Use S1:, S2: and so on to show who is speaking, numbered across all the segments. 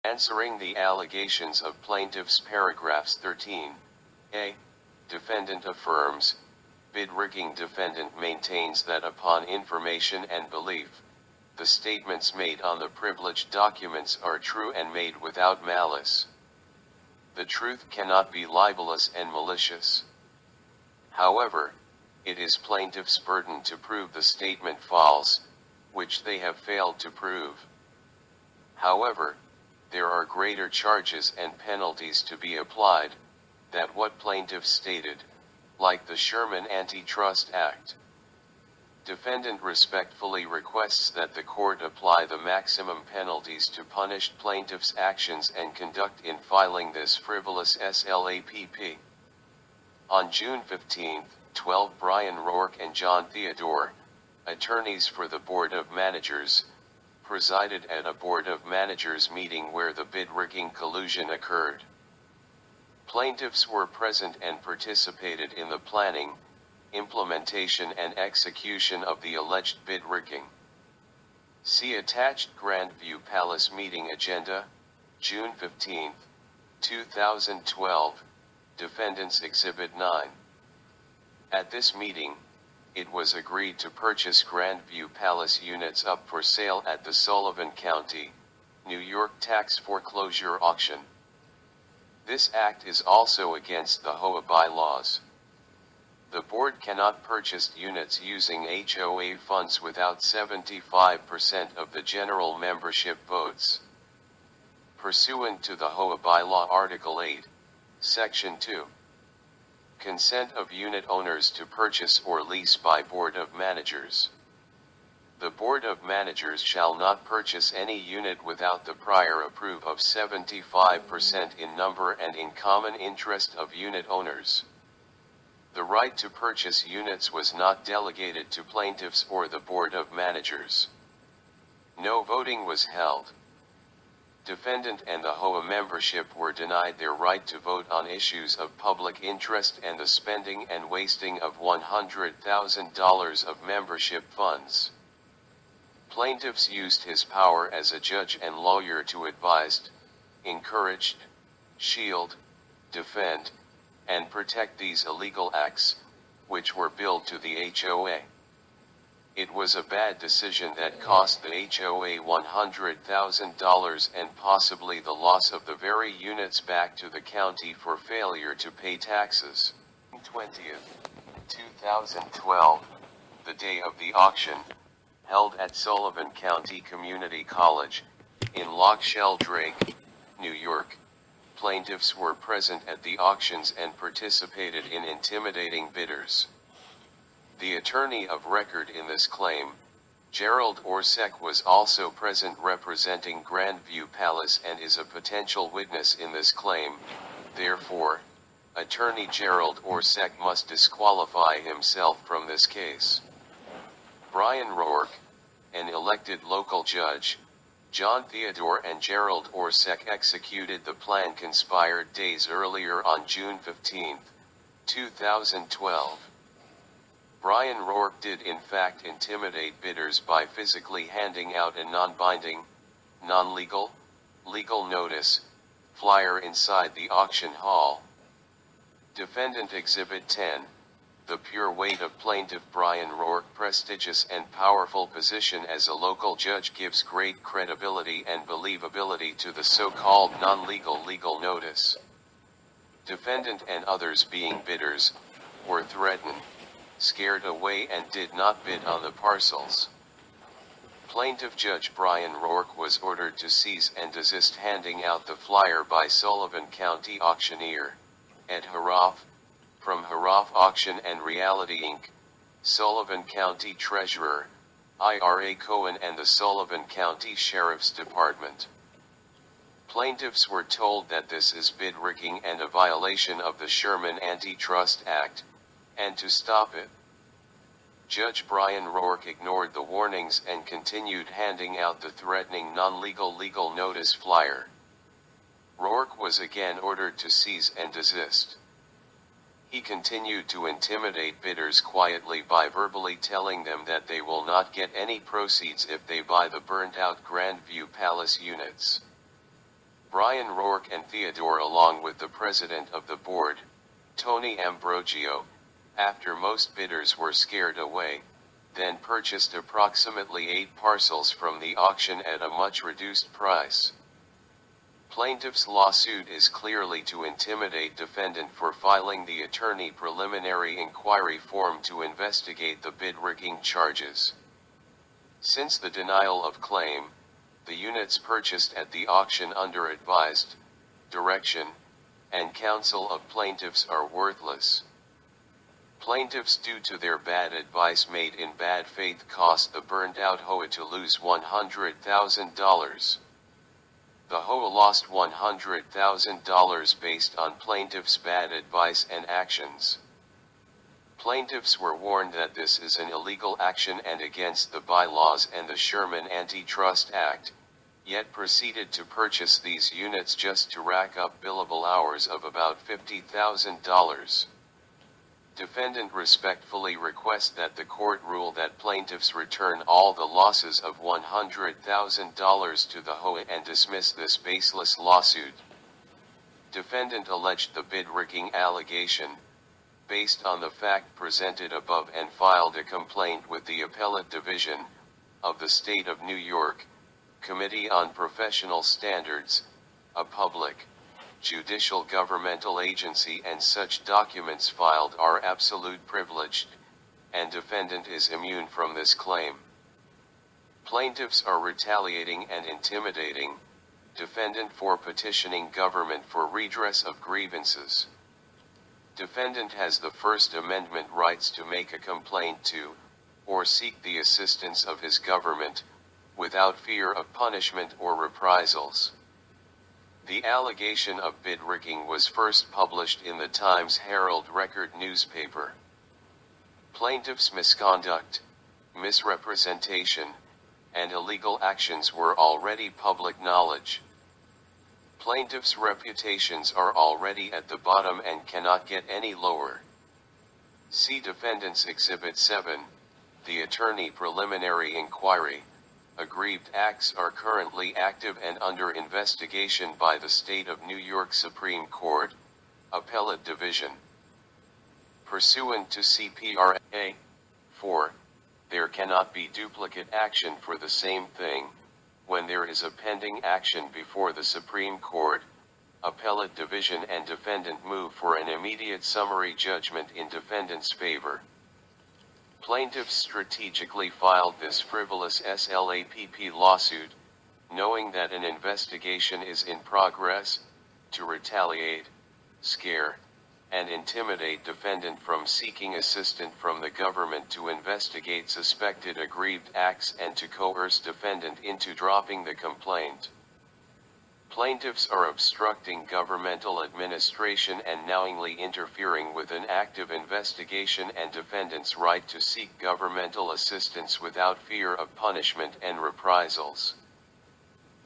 S1: Answering the allegations of plaintiffs, paragraphs 13a. Defendant affirms, bid rigging. Defendant maintains that upon information and belief, the statements made on the privileged documents are true and made without malice. The truth cannot be libelous and malicious. However, it is plaintiff's burden to prove the statement false, which they have failed to prove. However, there are greater charges and penalties to be applied, than what plaintiff stated, like the Sherman Antitrust Act. Defendant respectfully requests that the court apply the maximum penalties to punished plaintiff's actions and conduct in filing this frivolous SLAPP. On June 15, 12, Brian Rourke and John Theodore, attorneys for the Board of Managers, presided at a Board of Managers meeting where the bid rigging collusion occurred. Plaintiffs were present and participated in the planning, implementation and execution of the alleged bid rigging. See attached Grandview Palace meeting agenda, June 15, 2012, Defendants Exhibit 9. At this meeting, it was agreed to purchase Grandview Palace units up for sale at the Sullivan County, New York tax foreclosure auction. This act is also against the HOA bylaws. The board cannot purchase units using HOA funds without 75% of the general membership votes. Pursuant to the HOA bylaw Article 8, Section 2. Consent of unit owners to purchase or lease by Board of Managers. The Board of Managers shall not purchase any unit without the prior approval of 75% in number and in common interest of unit owners. The right to purchase units was not delegated to plaintiffs or the Board of Managers. No voting was held. Defendant and the HOA membership were denied their right to vote on issues of public interest and the spending and wasting of $100,000 of membership funds. Plaintiffs used his power as a judge and lawyer to advise, encourage, shield, defend, and protect these illegal acts, which were billed to the HOA. It was a bad decision that cost the HOA $100,000 and possibly the loss of the very units back to the county for failure to pay taxes. 20th, 2012, the day of the auction, held at Sullivan County Community College, in Loch Sheldrake, New York. Plaintiffs were present at the auctions and participated in intimidating bidders. The attorney of record in this claim, Gerald Orsek, was also present representing Grandview Palace and is a potential witness in this claim. Therefore, attorney Gerald Orsek must disqualify himself from this case. Brian Rourke, an elected local judge, John Theodore and Gerald Orsek executed the plan conspired days earlier on June 15, 2012. Brian Rourke did in fact intimidate bidders by physically handing out a non-binding, non-legal, legal notice, flyer inside the auction hall. Defendant Exhibit 10, the pure weight of plaintiff Brian Rourke's prestigious and powerful position as a local judge gives great credibility and believability to the so-called non-legal legal notice. Defendant and others, being bidders, were threatened, scared away and did not bid on the parcels. Plaintiff Judge Brian Rourke was ordered to cease and desist handing out the flyer by Sullivan County auctioneer, Ed Haraff, from Haraff Auction and Reality Inc., Sullivan County Treasurer, Ira Cohen, and the Sullivan County Sheriff's Department. Plaintiffs were told that this is bid rigging and a violation of the Sherman Antitrust Act, and to stop it. Judge Brian Rourke ignored the warnings and continued handing out the threatening non-legal legal notice flyer. Rourke was again ordered to cease and desist. He continued to intimidate bidders quietly by verbally telling them that they will not get any proceeds if they buy the burned-out Grandview Palace units. Brian ROURKE and Theodore, along with the president of the board, Tony Ambrogio, after most bidders were scared away, then purchased approximately 8 parcels from the auction at a much reduced price. Plaintiff's lawsuit is clearly to intimidate defendant for filing the attorney preliminary inquiry form to investigate the bid rigging charges. Since the denial of claim, the units purchased at the auction under advised, direction, and counsel of plaintiffs are worthless. Plaintiffs, due to their bad advice made in bad faith, caused the burned-out HOA to lose $100,000. The HOA lost $100,000 based on plaintiffs' bad advice and actions. Plaintiffs were warned that this is an illegal action and against the bylaws and the Sherman Antitrust Act, yet proceeded to purchase these units just to rack up billable hours of about $50,000. Defendant respectfully requests that the court rule that plaintiffs return all the losses of $100,000 to the HOA and dismiss this baseless lawsuit. Defendant alleged the bid rigging allegation, based on the fact presented above, and filed a complaint with the Appellate Division of the State of New York Committee on Professional Standards, a public, judicial governmental agency, and such documents filed are absolute privileged, and defendant is immune from this claim. Plaintiffs are retaliating and intimidating defendant for petitioning government for redress of grievances. Defendant has the First Amendment rights to make a complaint to, or seek the assistance of his government, without fear of punishment or reprisals. The allegation of bid rigging was first published in the Times Herald Record newspaper. Plaintiffs' misconduct, misrepresentation, and illegal actions were already public knowledge. Plaintiffs' reputations are already at the bottom and cannot get any lower. See Defendant's Exhibit 7, the Attorney Preliminary Inquiry. Aggrieved acts are currently active and under investigation by the State of New York Supreme Court, Appellate Division. Pursuant to CPRA 4, there cannot be duplicate action for the same thing, when there is a pending action before the Supreme Court, Appellate Division, and defendant move for an immediate summary judgment in defendant's favor. Plaintiffs strategically filed this frivolous SLAPP lawsuit, knowing that an investigation is in progress, to retaliate, scare, and intimidate defendant from seeking assistance from the government to investigate suspected aggrieved acts and to coerce defendant into dropping the complaint. Plaintiffs are obstructing governmental administration and knowingly interfering with an active investigation and defendant's right to seek governmental assistance without fear of punishment and reprisals.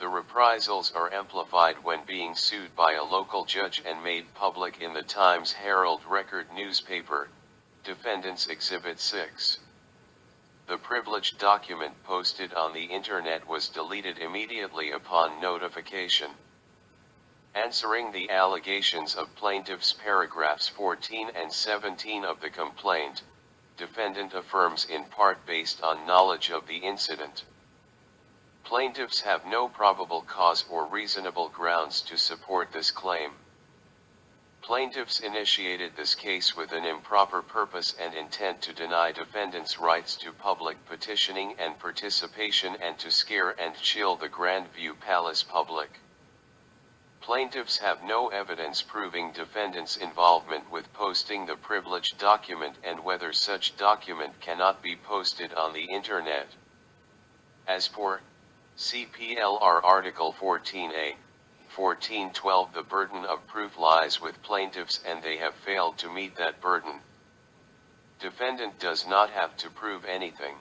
S1: The reprisals are amplified when being sued by a local judge and made public in the Times Herald Record newspaper, Defendant's Exhibit 6. The privileged document posted on the internet was deleted immediately upon notification. Answering the allegations of plaintiffs, paragraphs 14 and 17 of the complaint, defendant affirms in part based on knowledge of the incident. Plaintiffs have no probable cause or reasonable grounds to support this claim. Plaintiffs initiated this case with an improper purpose and intent to deny defendants rights to public petitioning and participation and to scare and chill the Grandview Palace public. Plaintiffs have no evidence proving defendants' involvement with posting the privileged document and whether such document cannot be posted on the internet. As for CPLR Article 14A, 1412, the burden of proof lies with plaintiffs and they have failed to meet that burden. Defendant does not have to prove anything.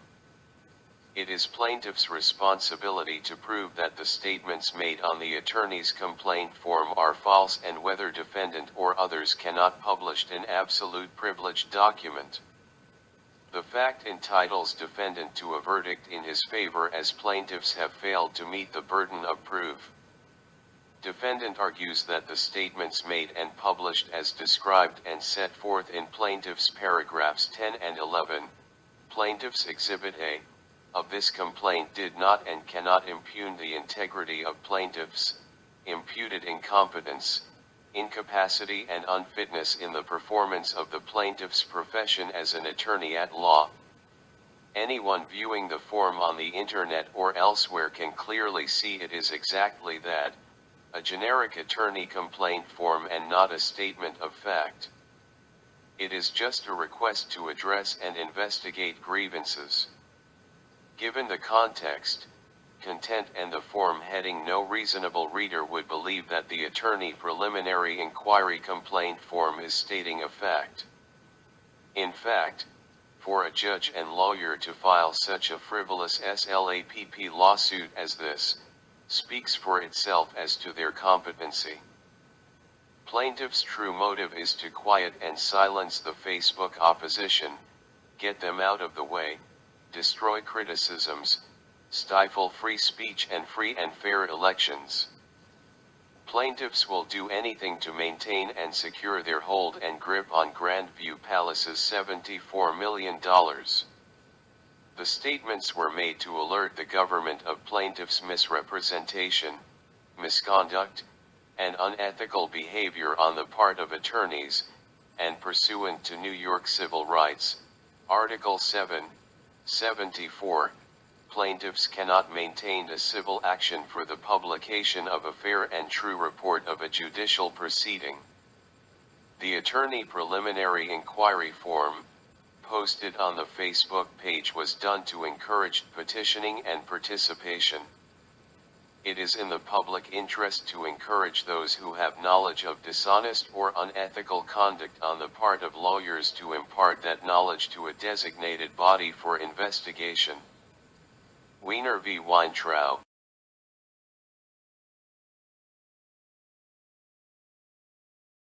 S1: It is plaintiff's responsibility to prove that the statements made on the attorney's complaint form are false and whether defendant or others cannot publish an absolute privileged document. The fact entitles defendant to a verdict in his favor as plaintiffs have failed to meet the burden of proof. Defendant argues that the statements made and published as described and set forth in plaintiff's paragraphs 10 and 11, plaintiff's Exhibit A, of this complaint did not and cannot impugn the integrity of plaintiff's imputed incompetence, incapacity and unfitness in the performance of the plaintiff's profession as an attorney at law. Anyone viewing the form on the internet or elsewhere can clearly see it is exactly that, a generic attorney complaint form and not a statement of fact. It is just a request to address and investigate grievances. Given the context, content and the form heading, no reasonable reader would believe that the attorney preliminary inquiry complaint form is stating a fact. In fact, for a judge and lawyer to file such a frivolous SLAPP lawsuit as this, speaks for itself as to their competency. Plaintiff's true motive is to quiet and silence the Facebook opposition, get them out of the way, destroy criticisms, stifle free speech and free and fair elections. Plaintiffs will do anything to maintain and secure their hold and grip on Grandview Palace's $74 million. The statements were made to alert the government of plaintiffs' misrepresentation, misconduct, and unethical behavior on the part of attorneys, and pursuant to New York Civil Rights, Article 7, 74, plaintiffs cannot maintain a civil action for the publication of a fair and true report of a judicial proceeding. The attorney preliminary inquiry form, posted on the Facebook page, was done to encourage petitioning and participation. It is in the public interest to encourage those who have knowledge of dishonest or unethical conduct on the part of lawyers to impart that knowledge to a designated body for investigation. Wiener v. Weintraub.